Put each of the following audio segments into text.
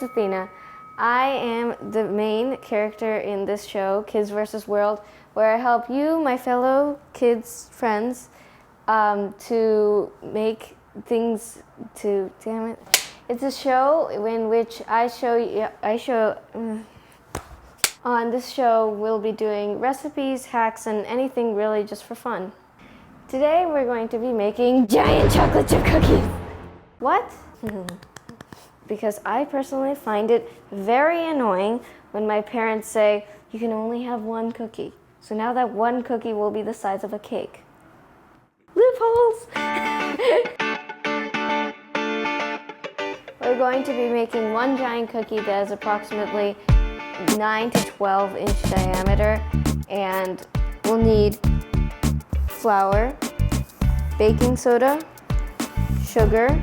is Athena. I am the main character in this show, Kids vs. World, where I help you, my fellow kids friends, to make things damn it. It's a show in which on this show we'll be doing recipes, hacks, and anything really just for fun. Today we're going to be making giant chocolate chip cookies. What? Because I personally find it very annoying when my parents say, you can only have one cookie. So now that one cookie will be the size of a cake. Loopholes! We're going to be making one giant cookie that is approximately 9 to 12 inch diameter, and we'll need flour, baking soda, sugar,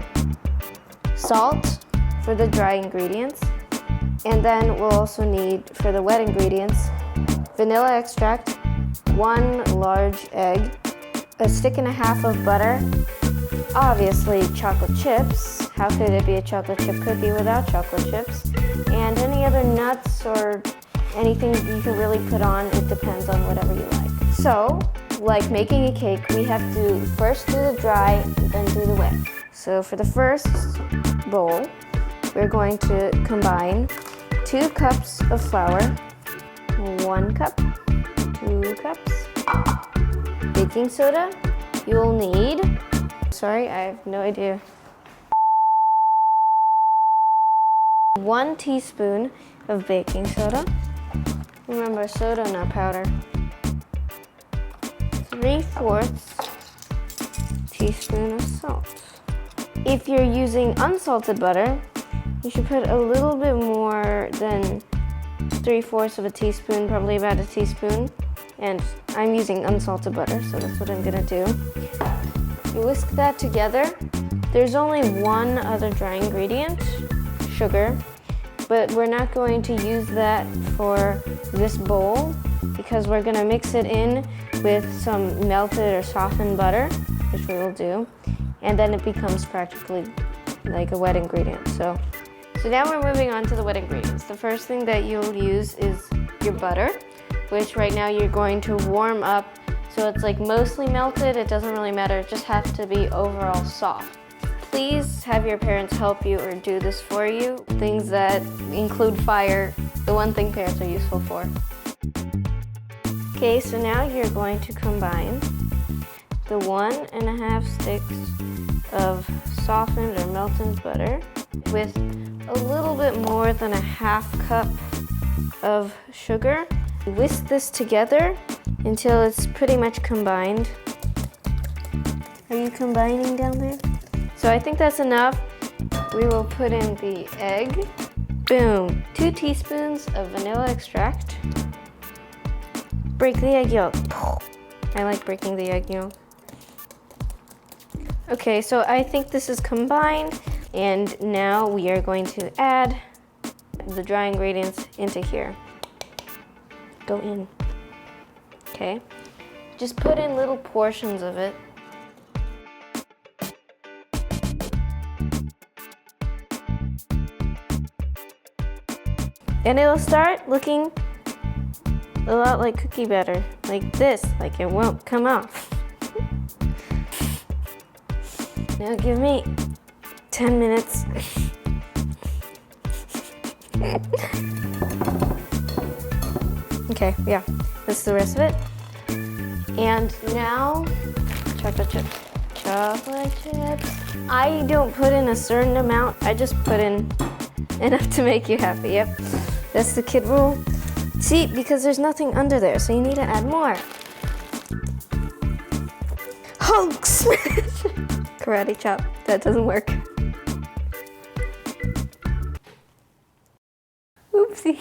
salt for the dry ingredients, and then we'll also need, for the wet ingredients, vanilla extract, 1 large egg, a stick and a half of butter, obviously chocolate chips. How could it be a chocolate chip cookie without chocolate chips? And any other nuts or anything you can really put on. It depends on whatever you like. So, like making a cake, we have to first do the dry, then do the wet. So for the first bowl, we're going to combine 2 cups of flour, 1 cup, 2 cups, baking soda. You'll need, sorry, I have no idea, 1 teaspoon of baking soda. Remember, soda, not powder. 3/4 teaspoon of salt. If you're using unsalted butter, you should put a little bit more than 3/4 of a teaspoon, probably about a teaspoon. And I'm using unsalted butter, so that's what I'm gonna do. You whisk that together. There's only one other dry ingredient, sugar, but we're not going to use that for this bowl because we're gonna mix it in with some melted or softened butter, which we will do, and then it becomes practically like a wet ingredient. So now we're moving on to the wet ingredients. The first thing that you'll use is your butter, which right now you're going to warm up so it's like mostly melted. It doesn't really matter, it just has to be overall soft. Please have your parents help you or do this for you. Things that include fire, the one thing parents are useful for. Okay, so now you're going to combine the 1.5 sticks of softened or melted butter with a little bit more than a 1/2 cup of sugar. Whisk this together until it's pretty much combined. Are you combining down there? So I think that's enough. We will put in the egg. Boom. 2 teaspoons of vanilla extract. Break the egg yolk. I like breaking the egg yolk. Okay, so I think this is combined, and now we are going to add the dry ingredients into here. Go in. Okay. Just put in little portions of it. And it'll start looking a lot like cookie batter, like this, like it won't come off. Now give me 10 minutes. Okay, yeah, that's the rest of it. And now, chocolate chips. Chocolate chips. I don't put in a certain amount, I just put in enough to make you happy, yep. That's the kid rule. See, because there's nothing under there, so you need to add more. Hulk smash! Karate chop, that doesn't work. Oopsie.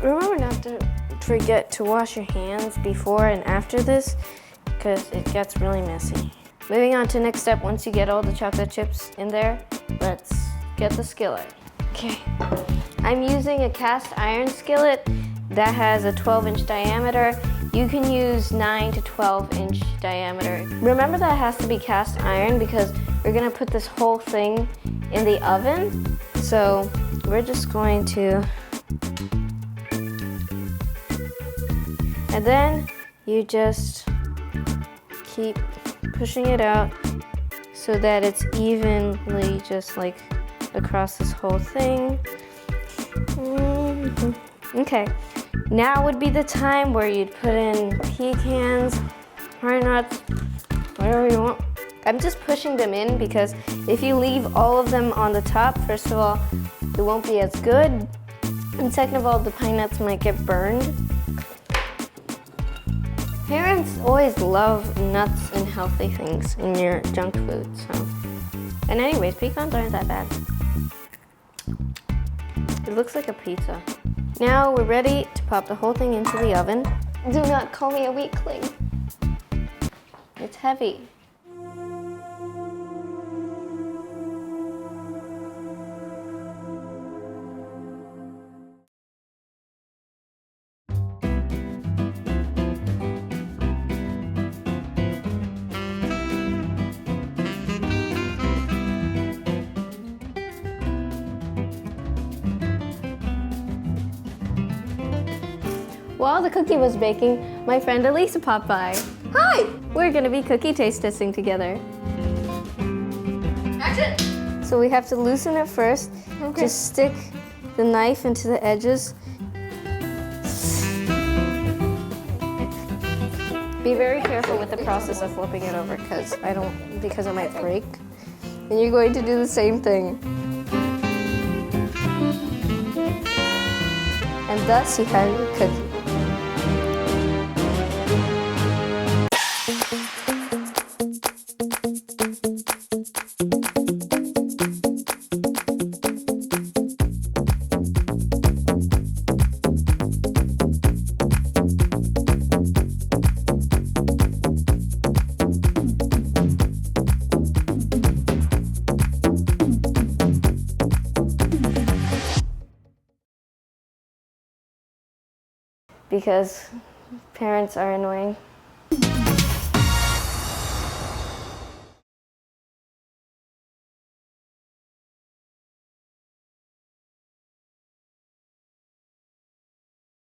Remember not to forget to wash your hands before and after this, because it gets really messy. Moving on to next step, once you get all the chocolate chips in there, let's get the skillet. Okay, I'm using a cast iron skillet that has a 12-inch diameter, You can use 9 to 12-inch diameter. Remember that it has to be cast iron because we're gonna put this whole thing in the oven. So we're just going to, and then you just keep pushing it out so that it's evenly just like across this whole thing. Okay, now would be the time where you'd put in pecans, walnuts, whatever you want. I'm just pushing them in because if you leave all of them on the top, first of all, it won't be as good. And second of all, the pine nuts might get burned. Parents always love nuts and healthy things in your junk food, so. And anyways, pecans aren't that bad. It looks like a pizza. Now we're ready to pop the whole thing into the oven. Do not call me a weakling. It's heavy. While the cookie was baking, my friend Elisa popped by. Hi! We're gonna be cookie taste testing together. Action! So we have to loosen it first. Okay. Just stick the knife into the edges. Be very careful with the process of flipping it over because it might break. And you're going to do the same thing. And thus you have your cookie. Because parents are annoying.